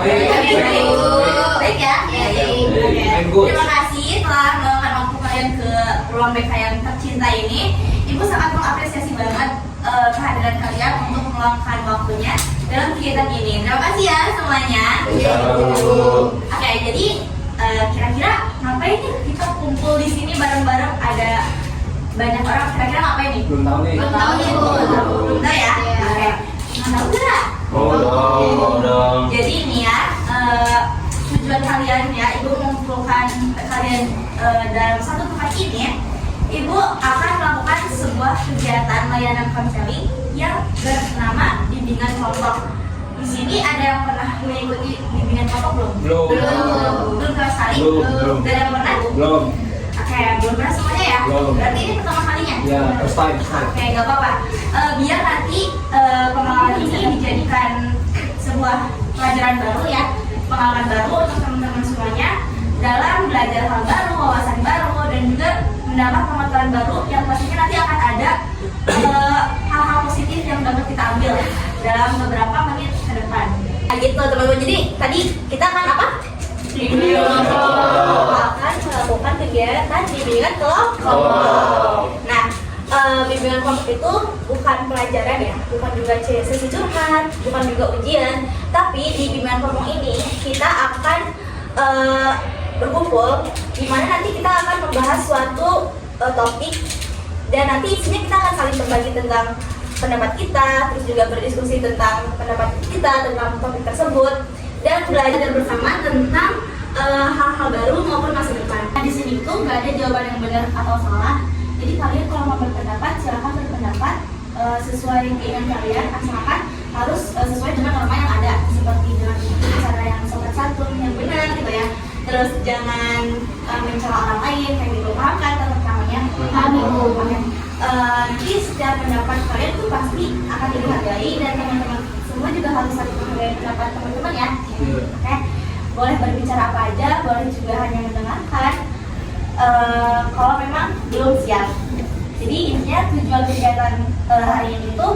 Baik ya. Terima kasih telah meluangkan waktu kalian ke ruang BK yang tercinta ini. Ibu sangat mengapresiasi banget kehadiran kalian untuk meluangkan waktunya dalam kegiatan ini. Terima kasih ya semuanya. Oke, jadi kira-kira ngapain nih kita kumpul di sini bareng-bareng? Ada banyak orang. Kira-kira ngapain nih? Belum tahu nih. Belum tahu nih Bu. Belum tahu ya? Oke. Tahu nggak? Dong. Jadi ini ya, tujuan kalian ya, Ibu mengumpulkan kalian dalam satu tempat ini ya. Ibu akan melakukan sebuah kegiatan layanan konseling yang bernama bimbingan kelompok. Di sini ada yang pernah mengikuti bimbingan kelompok belum? Belum sama sekali? Belum. Dan yang pernah? Belum. Oke, belum pernah semuanya ya? Belum. Berarti ini pertama kalinya? Ya, first time. Oke, nggak apa-apa. Biar nanti pengalaman ini dijadikan sebuah pelajaran baru ya, pengalaman baru untuk teman-teman semuanya dalam belajar hal baru, wawasan baru, dan juga mendapat pengetahuan baru yang pastinya nanti akan ada hal-hal positif yang dapat kita ambil dalam beberapa menit ke depan. Nah, gitu teman-teman. Jadi tadi kita akan apa? Akan melakukan kegiatan bimbingan kelompok. Nah, bimbingan kelompok itu bukan pelajaran ya, bukan juga sesi curhat, bukan juga ujian, tapi di bimbingan kelompok ini kita akan berkumpul, di mana nanti kita akan membahas suatu topik, dan nanti isinya kita akan saling berbagi tentang pendapat kita, terus juga berdiskusi tentang pendapat kita tentang topik tersebut, dan belajar bersama tentang hal-hal baru maupun masa depan. Nah, di sini tuh nggak ada jawaban yang benar atau salah. Jadi kalian kalau mau berpendapat silahkan berpendapat sesuai keinginan kalian, asalkan harus sesuai dengan norma yang ada, seperti dengan cara yang sopan santun yang benar gitu ya. Terus jangan mencela orang lain kayak gitu, paham kan namanya? Paham ibu. Nanti setiap pendapat kalian tuh pasti akan dihargai, dan teman-teman semua juga harus saling menghargai pendapat teman-teman ya. Oke, boleh berbicara apa aja, boleh juga hanya mendengarkan. Kalau memang belum siap. Jadi intinya tujuan kegiatan hari ini itu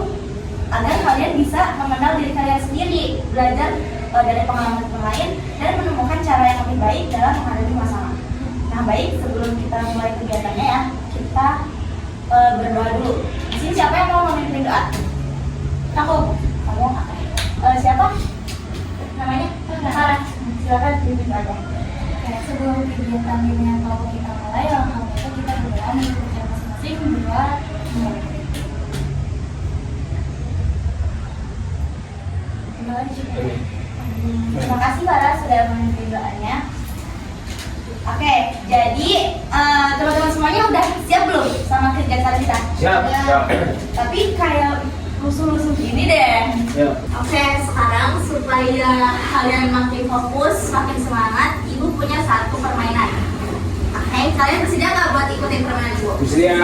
agar kalian bisa mengenal diri kalian sendiri, belajar dari pengalaman orang lain, dan menemukan cara yang lebih baik dalam menghadapi masalah. Nah, baik, sebelum kita mulai kegiatannya ya, kita berdoa dulu. Di sini siapa yang mau memimpin doa? Aku. Kamu? Siapa? Namanya? Sarah. Silakan pimpin doa. Sebelum kegiatan bimbingan kelompok kita mulai, langkah itu kita berdoa mengikuti masing-masing berdoa mulai. Terima kasih Farah sudah memimpin doanya. Oke, jadi teman-teman semuanya udah siap belum sama kegiatan kita? Siap. Tapi kayak rusuh-rusuh gini deh. Oke, sekarang supaya kalian makin fokus, makin semangat, Ibu punya satu permainan. Oke, kalian bersedia nggak buat ikutin permainan Ibu? Bersedia.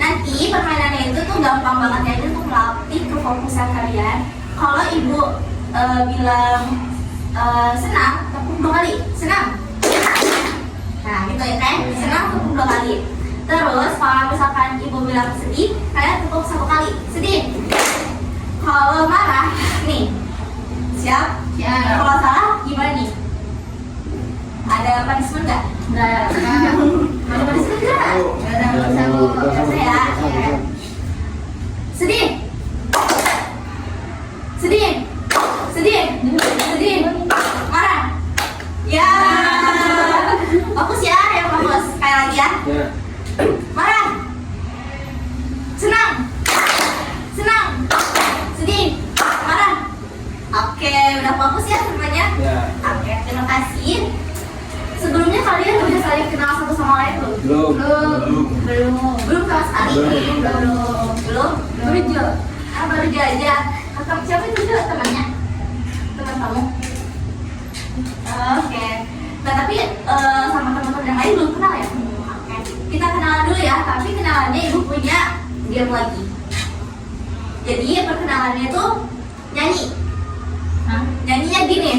Nanti permainannya itu tuh gampang banget ya, itu untuk melatih kefokusan kalian. Kalau Ibu bilang senang, tepuk 2 kali. Senang. Nah, gitu ya kan? Senang tepuk 2 kali. Terus kalau misalkan Ibu bilang sedih, kalian tepuk 1 kali. Sedih. Kalau marah, nih. Siap? Ya. Kalau salah, gimana nih? Ada punishment nggak? Nggak. Ada punishment nggak? Nggak ada punishment. Biasa ya. Sedih. Sedih. Sedih. Sedih. Marah. Ya. Fokus ya, yang fokus. Sekali lagi ya. Marah. Senang. Senang. Sedih. Marah. Oke, udah fokus ya semuanya? Ya. Oke, terima kasih. Sebelumnya kalian udah saling kenal satu sama lain belum? Belum sama sekali? Belum? Baru aja. Kakak siapa itu juga temannya? Teman kamu? Oke. Nah, tapi sama teman-teman yang lain belum kenal ya? Oke. Kita kenalan dulu ya, tapi kenalannya Ibu punya game lagi. Jadi perkenalannya itu nyanyi. Nyanyinya gini.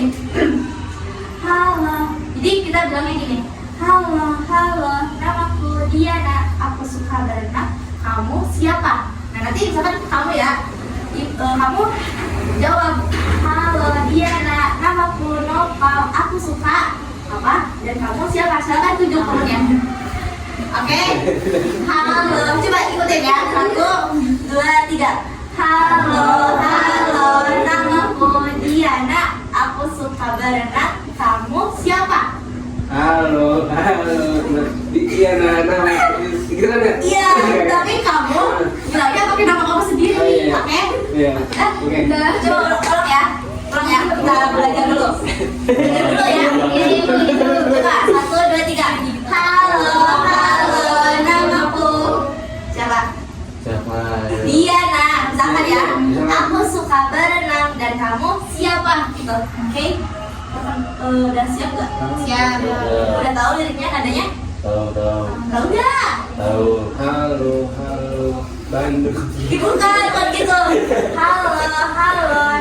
Halo. Jadi kita bilangnya gini. Halo, namaku Diana. Aku suka berenang. Kamu siapa? Nah, nanti misalkan kamu ya, kamu jawab. Halo Diana, namaku aku suka apa dan kamu siapa? Silakan tunjuk temennya. Oke. Halo, coba ikutin ya. 1, 2, 3. Halo, namaku Diana. Aku suka berenang. Kamu siapa? Halo, Diana, nama gimana? Iya, tapi kamu bilangnya pakai nama kamu sendiri, Oh, iya. oke? Iya. Oke. Coba ulang ya, kita belajar dulu. Belajar dulu ya. Coba 1, 2, 3. Halo, namaku siapa? Siapa? Diana, misalkan ya. Misalkan. Aku suka berenang dan kamu siapa? Gitu, oke? Udah siap nggak? Siap. Udah tahu liriknya nadanya? Tahu. Tahu nggak? Tahu. Halo, Bandung. Bukan gitu. Halo,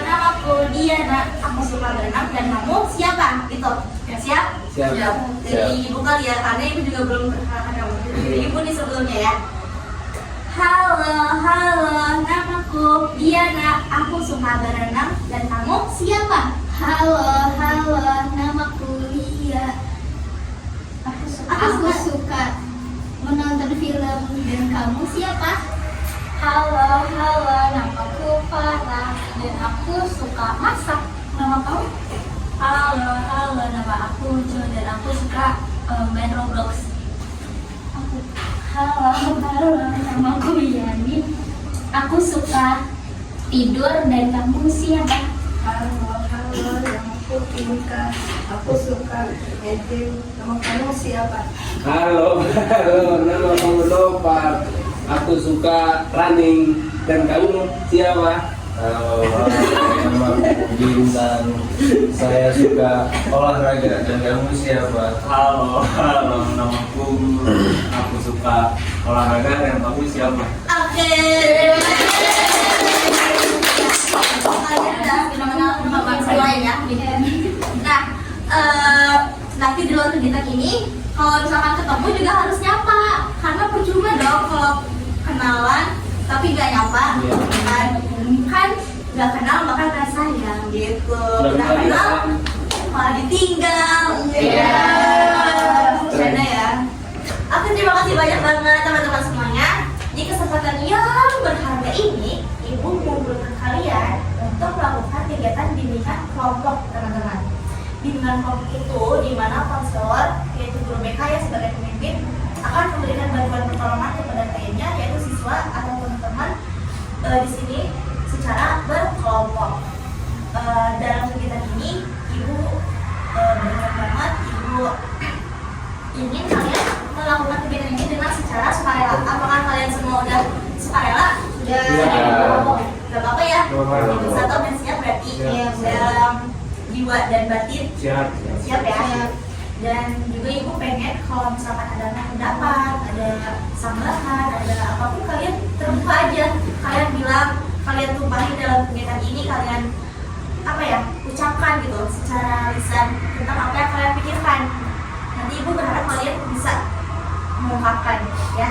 namaku Diana. Aku suka berenang dan kamu siapa? Gitu. Ya, siap? Siap. Jadi ibu kali ya, karena ibu juga belum perkenalkan kamu. Jadi ibu nih sebelumnya ya. Halo, namaku Diana. Aku suka berenang dan kamu siapa? Halo, namaku Lia. Aku suka menonton film dan kamu siapa? Halo, namaku Farah dan aku suka masak. Nama kamu? Halo, nama aku Jo dan aku suka main Roblox. Halo, namaku Yani. Aku suka tidur dan kamu siapa? Halo, namaku Inka. Aku suka game. Nama kamu siapa? Halo, nama kamu Nopal. Aku suka running dan kamu siapa? Halo, nama aku Bintang. Saya suka olahraga dan kamu siapa? Halo, namaku aku suka olahraga dan kamu siapa? Oke, terima kasih. Kalian udah mengenal nama bangsa lain ya. Nah, nanti di luar kegiatan ini, kalau misalkan ketemu juga harus nyapa, karena percuma dong kalau kenalan tapi nggak nyapa, kan nggak kenal maka nggak sayang gitu, nggak kenal malah ditinggal. Iya. Bercanda ya. Oke, terima kasih banyak banget teman-teman semuanya. Di kesempatan yang berharga ini, Ibu mengumpulkan kalian untuk melakukan kegiatan bimbingan kelompok, teman-teman. Bimbingan kelompok itu di mana konselor, yaitu guru BK ya sebagai pemimpin, akan memberikan bantuan pertolongan kepada kliennya, yaitu siswa atau teman-teman di sini secara berkelompok. Dalam kegiatan ini, Ibu berharap banget, Ibu ingin kalian melakukan kegiatan ini dengan secara sukarela. Apakah kalian semua udah sukarela? Sudah. Gak apa-apa ya. Ibu satu dan siap berarti dalam jiwa dan batin. Siap. Siap ya. Dan juga ibu pengen kalau misalkan ada pendapat, ada sambahan, ada apapun kalian terbuka aja. Kalian bilang, kalian tumpahin dalam kegiatan ini, kalian apa ya, ucapkan gitu secara lisan tentang apa yang kalian pikirkan. Nanti ibu berharap kalian bisa mengungkapkan ya.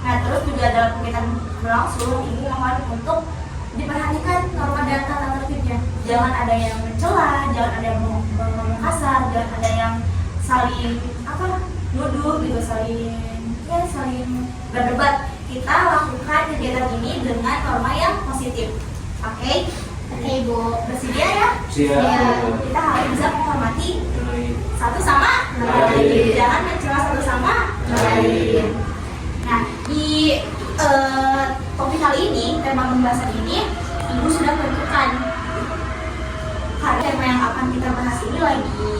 Nah, terus juga dalam kegiatan berlangsung, ibu mohon untuk diperhatikan norma dan tata tertibnya. Jangan ada yang mencela, jangan ada yang ngomong kasar, jangan ada yang saling nuduh gitu, saling berdebat. Kita lakukan kegiatan ini dengan norma yang positif. Oke? Oke, Ibu. Bersedia ya? Siap. Ya, kita harus bisa menghormati satu sama lain. Jangan mencela satu sama lain. Nah, di topik kali ini, tema pembahasan ini, Ibu sudah tentukan. Karena tema yang akan kita bahas ini lagi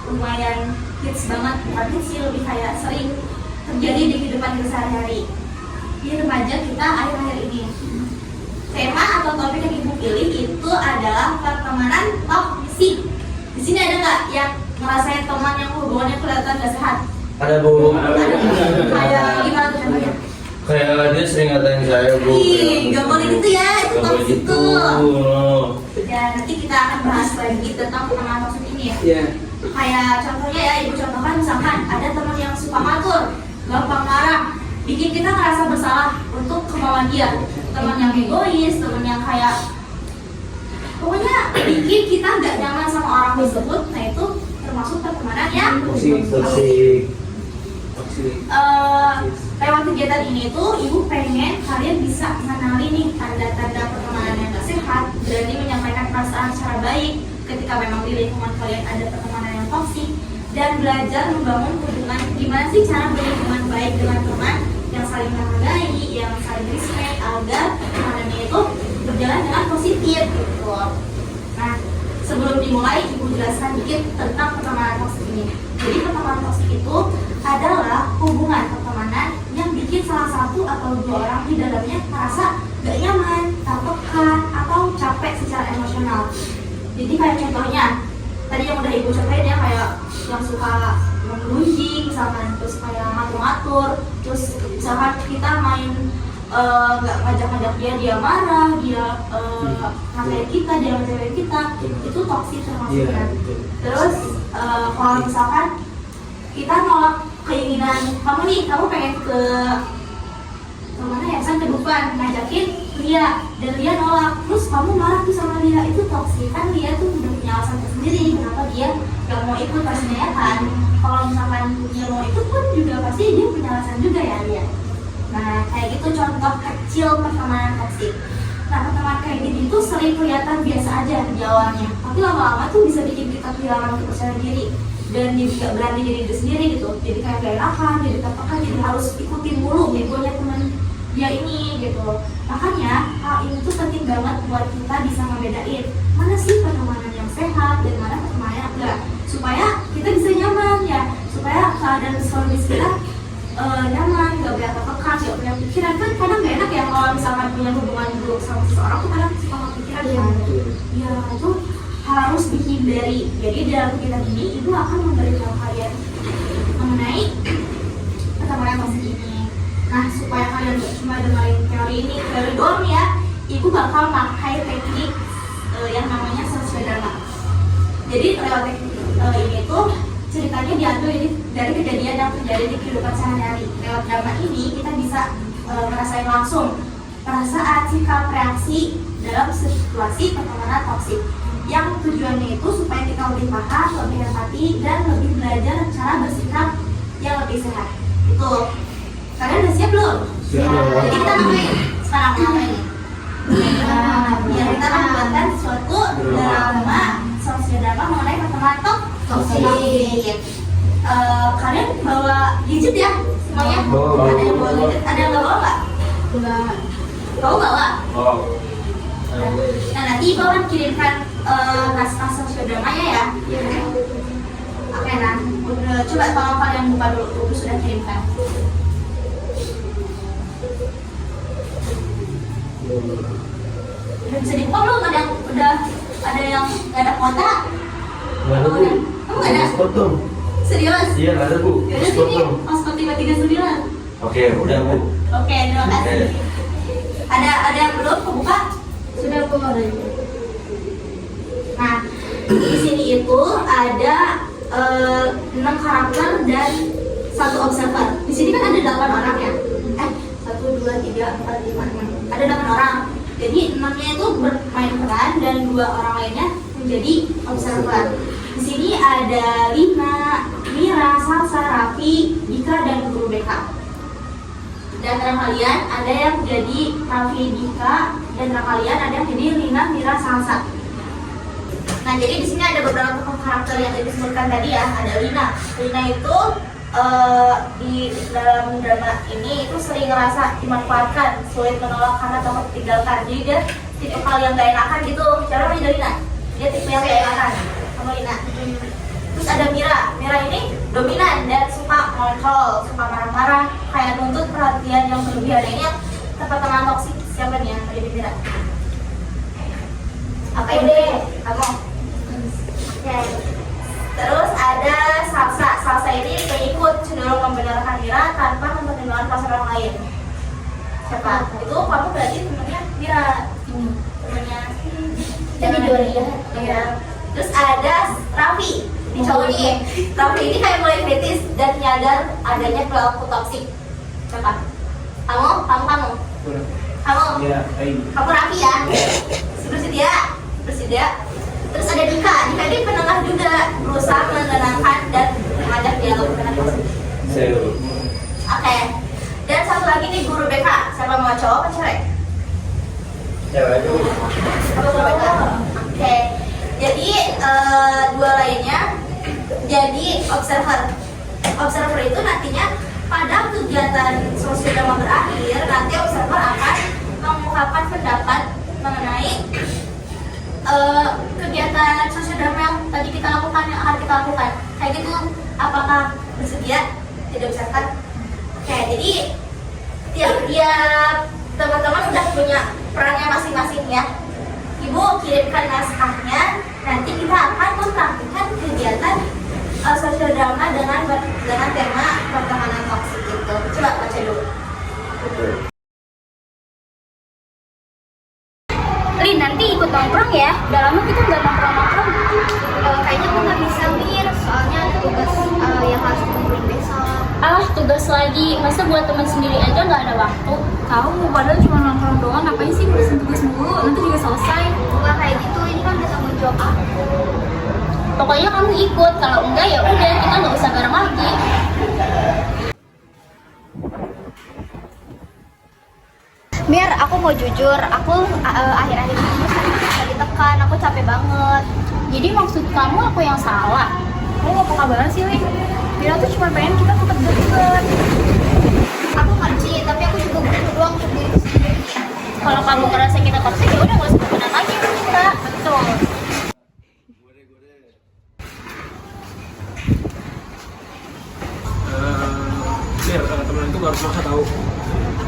lumayan hits banget, bukan hits sih, lebih kayak sering terjadi di kehidupan kita sehari-hari. Di remaja kita akhir-akhir ini. Tema atau topik yang Ibu pilih itu adalah pertemanan toksik. Di sini ada nggak yang ngerasain teman yang hubungannya kelihatan nggak sehat? Ada Bu. Kayak gimana tuh contohnya? Kayak dia sering ngatain saya Bu. Ih, nggak boleh gitu ya, itu Gak boleh toksik gitu. tuh. Ya, nanti kita akan bahas lagi tentang pertemanan toksik ini ya. Iya. Kayak contohnya ya, Ibu contohkan misalkan ada teman yang suka ngatur, gampang marah, bikin kita ngerasa bersalah untuk kemauan dia. Teman yang egois, teman yang kayak pokoknya bikin kita nggak nyaman sama orang tersebut. Nah itu termasuk pertemanan yang Toksik. lewat kegiatan ini tuh ibu pengen kalian bisa mengenali nih tanda-tanda pertemanan yang gak sehat, berani menyampaikan perasaan secara baik ketika memang di lingkungan kalian ada pertemanan yang toksik, dan belajar membangun hubungan gimana sih cara berhubungan baik dengan teman yang saling menghargai, yang saling respect agar pertemanannya itu berjalan dengan positif gitu. Nah sebelum dimulai ibu jelaskan dikit tentang pertemanan toksik ini. Jadi pertemanan toksik itu adalah hubungan pertemanan yang bikin salah satu atau dua orang di dalamnya merasa gak nyaman, tertekan, atau capek secara emosional. Jadi kayak contohnya, tadi yang udah ibu contohin ya, kayak yang suka mengunjing misalkan, terus kayak ngatur-ngatur, terus misalkan kita main nggak ngajak-ngajak dia marah, dia ngatain kita, dia ngatain kita, itu toksik termasuknya. Terus kalau misalkan kita nolak keinginan kamu nih, kamu pengen ke mana ya, misalnya ke Dufan, ngajakin Lia dan Lia nolak, terus kamu marah tuh sama Lia, itu toksik kan. Lia tuh udah punya alasan tersendiri kenapa dia gak mau ikut pastinya ya kan. Kalau misalkan dia mau ikut pun juga pasti dia punya alasan juga ya Lia. Nah kayak gitu contoh kecil pertemanan toksik. Nah pertemanan kayak gini tuh sering kelihatan biasa aja di awalnya, tapi lama-lama tuh bisa bikin kita kehilangan kepercayaan diri dan jadi gak berani jadi diri sendiri gitu. Jadi kayak gak enakan, jadi tertekan, jadi harus ikutin mulu begonya teman dia ini gitu. Makanya hal ini tuh penting banget buat kita bisa ngebedain mana sih pertemanan yang sehat dan mana pertemanan yang enggak, supaya kita bisa nyaman ya, supaya keadaan psikologis kita nyaman, gak banyak tertekan, gak punya pikiran. Kan kadang gak enak ya kalau misalkan punya hubungan buruk sama seseorang tuh kadang suka kepikiran ya. Ya itu harus dihindari. Jadi dalam kegiatan ini ibu akan memberitahu kalian mengenai pertemanan toksik ini. Nah supaya kalian gak cuma dengerin teori ini, teori doang ya, ibu bakal pakai teknik yang namanya sosiodrama. Jadi lewat teknik ini tuh ceritanya diambil dari kejadian yang terjadi di kehidupan sehari-hari. Lewat drama ini kita bisa merasain langsung perasaan, sikap, reaksi dalam situasi pertemanan toksik. Yang tujuannya itu supaya kita lebih paham, lebih empati, dan lebih belajar cara bersikap yang lebih sehat. Itu. Kalian udah siap belum? Siap. Jadi kita ngapain? Sekarang ngapain? Ya kita akan membuatkan suatu drama sosiodrama mengenai pertemanan toksik. Kalian bawa gadget ya semuanya? Bawa. Ada yang bawa gadget? Ada yang nggak bawa nggak? Enggak. Kamu bawa? Oh, Nah nanti ibu akan kirimkan naskah sosiodramanya ya. Oke, nah coba tolong kalian buka dulu, ibu sudah kirimkan. Udah bisa dibuka belum? Ada yang nggak ada kuota? Nggak ada, Bu. Kamu nggak ada? Potong. Serius? Iya, nggak ada, Bu. Yaudah sini, paspor 539. Oke, udah, Bu. Oke, terima kasih. Ada yang belum kebuka? Sudah keluar ibu. Nah, di sini itu ada 6 karakter dan 1 observer. Di sini kan ada 8 orang ya. 1, 2, 3, 4, 5, 6. Ada 8 orang. Jadi 6-nya itu bermain peran dan 2 orang lainnya menjadi observer. Di sini ada Lina, Mira, Salsa, Raffi, Dika, dan Guru BK. Di antara kalian ada yang jadi Raffi, Dika, dan antara kalian ada yang jadi Lina, Mira, Salsa. Nah, jadi di sini ada beberapa tokoh karakter yang disebutkan tadi ya. Ada Lina. Lina itu di dalam drama ini itu sering ngerasa dimanfaatkan, sulit menolak karena takut ditinggalkan. Jadi dia tipe hal yang gak enakan gitu. Cara namanya Lina. Dia tipe yang gak enakan sama Lina. Terus ada Mira. Mira ini dominan dan suka ngontrol, suka marah-marah, kayak nuntut perhatian yang berlebihan. Ini yang teman toksik. Siapa nih yang menjadi Mira? Apa ini? Kamu? Oke. Terus ada Salsa. Salsa ini pengikut, cenderung membenarkan Mira tanpa mempertimbangkan perasaan orang lain. Siapa? Itu kamu berarti temennya Mira. Temennya. Jadi dua dia. Iya. Terus ada Raffi. Ini cowok nih. Raffi ini kayak mulai kritis dan nyadar adanya pelaku toksik. Siapa? Kamu? Kamu? Kurang. Kamu? Ya, baik. Kamu Raffi ya? Bersedia? Terus ada Dika ini penengah juga, berusaha menenangkan dan mengajak dialog dengan positif. Oke. Dan satu lagi nih guru BK, siapa mau cowok atau cewek? Cewek itu. Apa guru BK? Oke. Jadi dua lainnya jadi observer. Observer itu nantinya pada kegiatan sosial drama berakhir, nanti observer akan mengungkapkan pendapat mengenai kegiatan sosial drama yang tadi kita lakukan, yang akan kita lakukan. Kayak gitu, apakah bersedia? Tidak bersedia? Oke, jadi tiap teman-teman udah punya perannya masing-masing ya. Ibu kirimkan naskahnya, nanti kita akan mempraktikkan kegiatan sosial drama dengan tema pertemanan toksik itu. Coba baca dulu. Lin, nanti ikut nongkrong ya. Udah lama kita nggak nongkrong-nongkrong. Kayaknya aku nggak bisa Mir, soalnya ada tugas yang harus kumpulin besok. Alah, tugas lagi. Masa buat teman sendiri aja nggak ada waktu? Tahu, padahal cuma nongkrong doang. Ngapain sih ngurusin tugas mulu? Nanti juga selesai. Nggak kayak gitu, ini kan udah tanggung jawab aku. Pokoknya kamu ikut. Kalau enggak ya udah, kita nggak usah bareng lagi. Mir, aku mau jujur, aku akhir-akhir ini sering bisa ditekan, aku capek banget. Jadi maksud kamu aku yang salah? Kamu apa kabar sih, Lin? Mira tuh cuma pengen kita tetap deket. Aku ngerti, tapi aku juga butuh ruang untuk diri sendiri. Kalau kamu ngerasa kita toksik ya udah nggak usah temenan lagi sama kita. Betul. Mir, teman itu gak harus maksa tahu.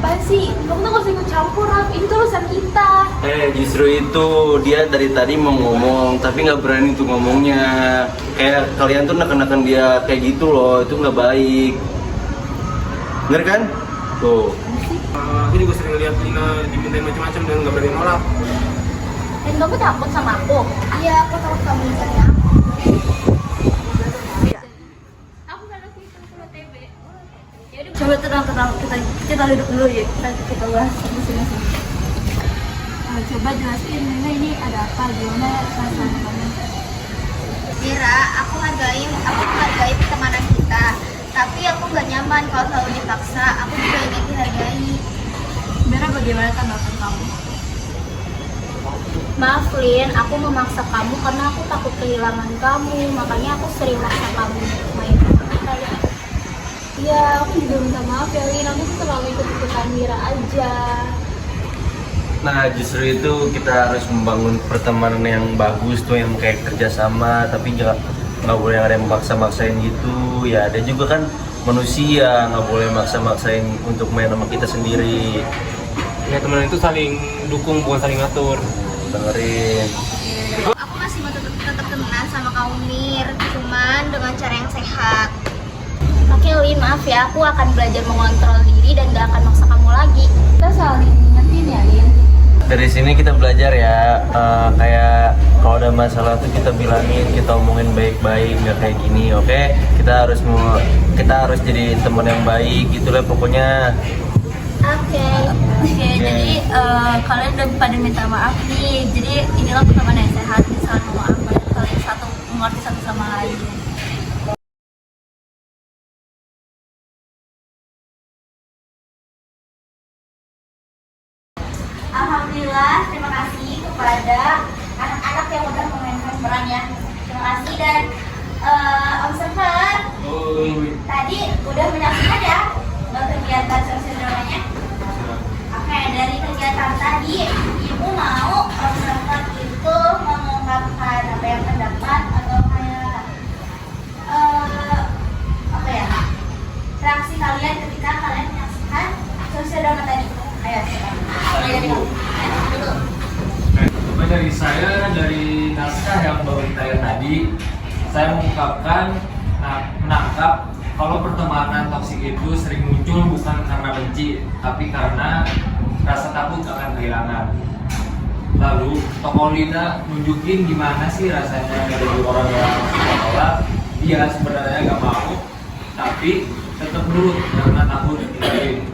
Apaan sih? Kamu tuh gak usah ikut campur, Raf. Ini tuh urusan kita. Justru itu dia dari tadi mau ngomong tapi nggak berani untuk ngomongnya. Kayak kalian tuh neken-neken dia kayak gitu loh, itu nggak baik. Bener kan? Tuh. Aku juga sering lihat Lina dimintain macam-macam dan gak berani nolak. Dan kamu takut sama aku? Iya, aku takut kamu mencari aku. Aku gak lakuin sama TB. Coba tenang, kita duduk dulu ya. Kita bahas di sini. Coba jelasin, Lina ini ada apa? Gimana suasana kamu? Mira, aku menghargai pertemanan kita. Tapi aku nggak nyaman kalau selalu dipaksa. Aku juga ingin dihargai. Mira, bagaimana tanggapan kamu? Maaf Lin, aku memaksa kamu karena aku takut kehilangan kamu. Makanya aku sering maksa kamu main sama kita ya. Iya, aku juga minta maaf ya, Lin. Aku tuh terlalu ikut-ikutan Mira aja. Nah justru itu kita harus membangun pertemanan yang bagus tuh, yang kayak kerjasama, tapi nggak boleh ada yang maksa-maksain gitu. Ya ada juga kan manusia, nggak boleh maksa-maksain untuk main sama kita sendiri. Ya teman itu saling dukung bukan saling ngatur. Dengerin. Aku masih mau tetap temenan sama kamu Mir, cuman dengan cara yang sehat. Oke Lin, maaf ya, aku akan belajar mengontrol diri dan gak akan maksa kamu lagi. Kita saling ingetin ya, Lin. Dari sini kita belajar ya, kayak kalau ada masalah tuh kita bilangin, kita omongin baik-baik, nggak kayak gini, oke? Kita harus jadi teman yang baik, gitulah pokoknya. Oke, jadi kalian udah pada minta maaf nih. Jadi inilah pertemanan yang sehat, saling memaafkan, saling satu mengerti satu sama lain. Alhamdulillah, terima kasih kepada anak-anak yang udah memainkan perannya. Terima kasih dan observer. Tadi udah menyaksikan ya kegiatan sosial dramanya. Oke, dari kegiatan tadi ibu mau observer itu mengungkapkan apa yang pendapat atau kayak apa ya, reaksi kalian ketika kalian menyaksikan sosial drama tadi. Ayo, Coba dari saya, dari naskah yang baru ditayang tadi, saya mengungkapkan, menangkap kalau pertemanan toksik itu sering muncul bukan karena benci, tapi karena rasa takut akan kehilangan. Lalu tokoh Lina nunjukin gimana sih rasanya dari orang yang menolak, dia sebenarnya gak mau, tapi tetap nurut karena takut ditinggalin.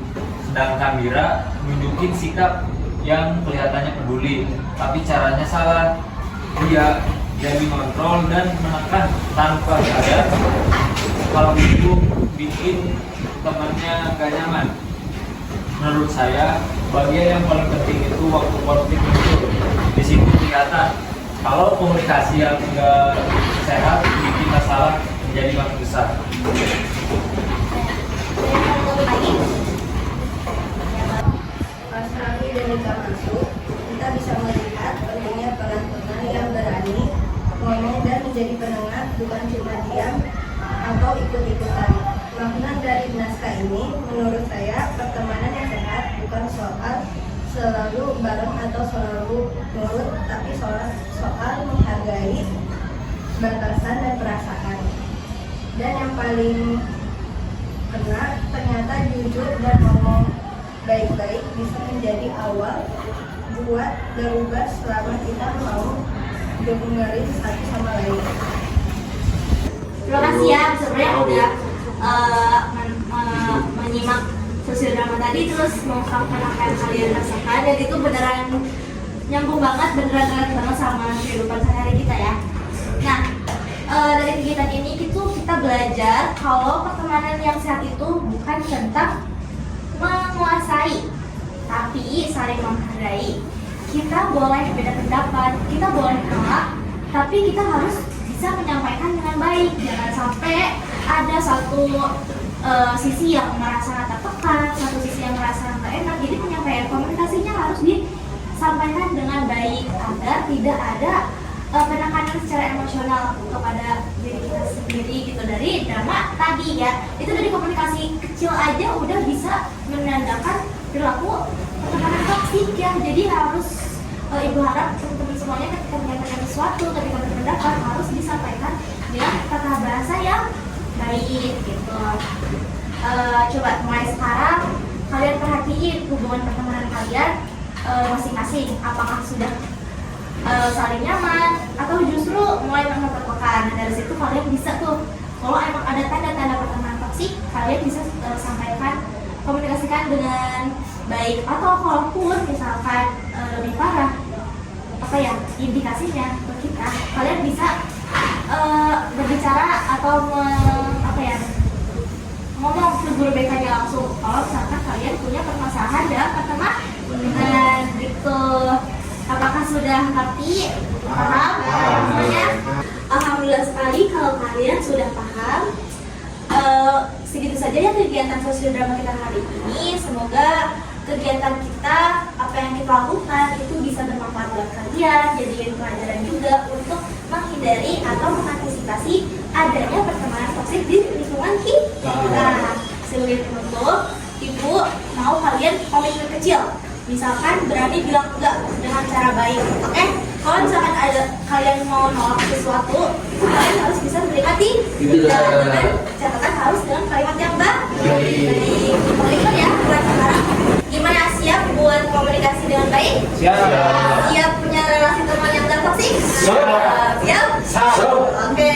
Sedangkan Mira nunjukin sikap yang kelihatannya peduli, tapi caranya salah. Dia jadi kontrol dan menekan tanpa sadar. Kalau itu bikin temannya gak nyaman. Menurut saya, bagian yang paling penting itu waktu konflik muncul. Di situ kelihatan kalau komunikasi yang enggak sehat bikin masalah menjadi makin besar. Pasal ini dari Kamusu, kita bisa melihat pentingnya peran teman yang berani ngomong dan menjadi penengah, bukan cuma diam atau ikut-ikutan. Makna dari naskah ini, menurut saya, pertemanan yang sehat bukan soal selalu bareng atau selalu nurut, tapi soal menghargai batasan dan perasaan. Dan yang paling kena, ternyata jujur dan ngomong baik-baik bisa menjadi awal buat berubah selama kita mau dengerin satu sama lain. Terima kasih ya sebenarnya udah menyimak sosial drama tadi, terus mengungkapkan apa yang kalian rasakan, dan itu beneran nyambung banget, beneran relate banget sama kehidupan sehari-hari kita ya. Nah, dari kegiatan ini kita belajar kalau pertemanan yang sehat itu bukan tentang menguasai, tapi saling menghargai. Kita boleh beda pendapat, kita boleh kalah, tapi kita harus bisa menyampaikan dengan baik. Jangan sampai ada satu sisi yang merasa nggak tertekan, satu sisi yang merasa nggak enak. Jadi penyampaian komunikasinya harus disampaikan dengan baik agar tidak ada penekanan secara emosional kepada diri kita sendiri gitu. Dari drama tadi ya, itu dari komunikasi kecil aja udah bisa menandakan perilaku pertemanan toksik ya. Jadi harus ibu harap teman-teman semuanya ketika menyampaikan sesuatu, ketika berpendapat harus disampaikan dengan tata bahasa yang baik gitu. Coba mulai sekarang kalian perhatiin hubungan pertemanan kalian masing-masing, apakah sudah saling nyaman atau justru mulai tertekan. Nah, dari situ kalian bisa tuh, kalau emang ada tanda-tanda pertemanan toksik, kalian bisa sampaikan, komunikasikan dengan baik. Atau kalaupun misalkan lebih parah, apa ya indikasinya ke kita, kalian bisa berbicara atau ngomong ke guru BK-nya langsung kalau misalkan kalian punya permasalahan dalam pertemanan gitu. Apakah sudah ngerti? Paham? Semuanya? Alhamdulillah sekali kalau kalian sudah paham. Segitu saja ya kegiatan sosial drama kita hari ini. Semoga kegiatan kita, apa yang kita lakukan itu bisa bermanfaat buat kalian, jadikan pelajaran juga untuk menghindari atau mengantisipasi adanya pertemanan toksik di lingkungan kita. Sebagai penutup, Ibu mau kalian komitmen kecil. Misalkan berani bilang enggak dengan cara baik, oke? Kalau misalkan ada kalian mau nolak sesuatu, kalian harus bisa menerima tidak, dengan catatan harus dengan kalimat yang baik. Komitmen ya, buat sekarang. Gimana, siap buat komunikasi dengan baik? Siap. Siap punya relasi teman yang gak toksik? Siap. Siap? Oke.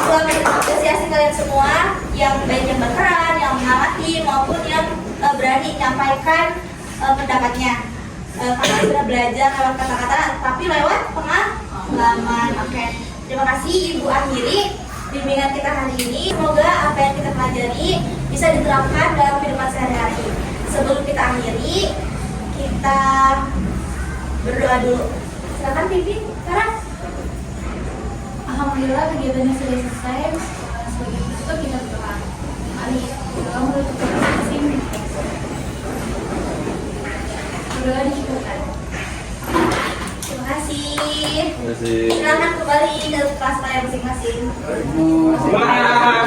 Selamat apresiasi kalian semua yang baik yang berperan, yang mengamati maupun yang berani menyampaikan pendapatnya. Kalian sudah belajar lewat kata-kata, tapi lewat pengalaman. Oke. Terima kasih Ibu akhiri bimbingan kita hari ini. Semoga apa yang kita pelajari bisa diterapkan dalam kehidupan sehari-hari. Sebelum kita akhiri, kita berdoa dulu. Silakan pimpin sekarang. Alhamdulillah kegiatannya sudah selesai. Sebagai penutup kita berdoa. Mari kita menutup masing-masing. Berdoa disyukurkan. Terima kasih. Silakan kembali ke kelas kalian masing-masing. Wah.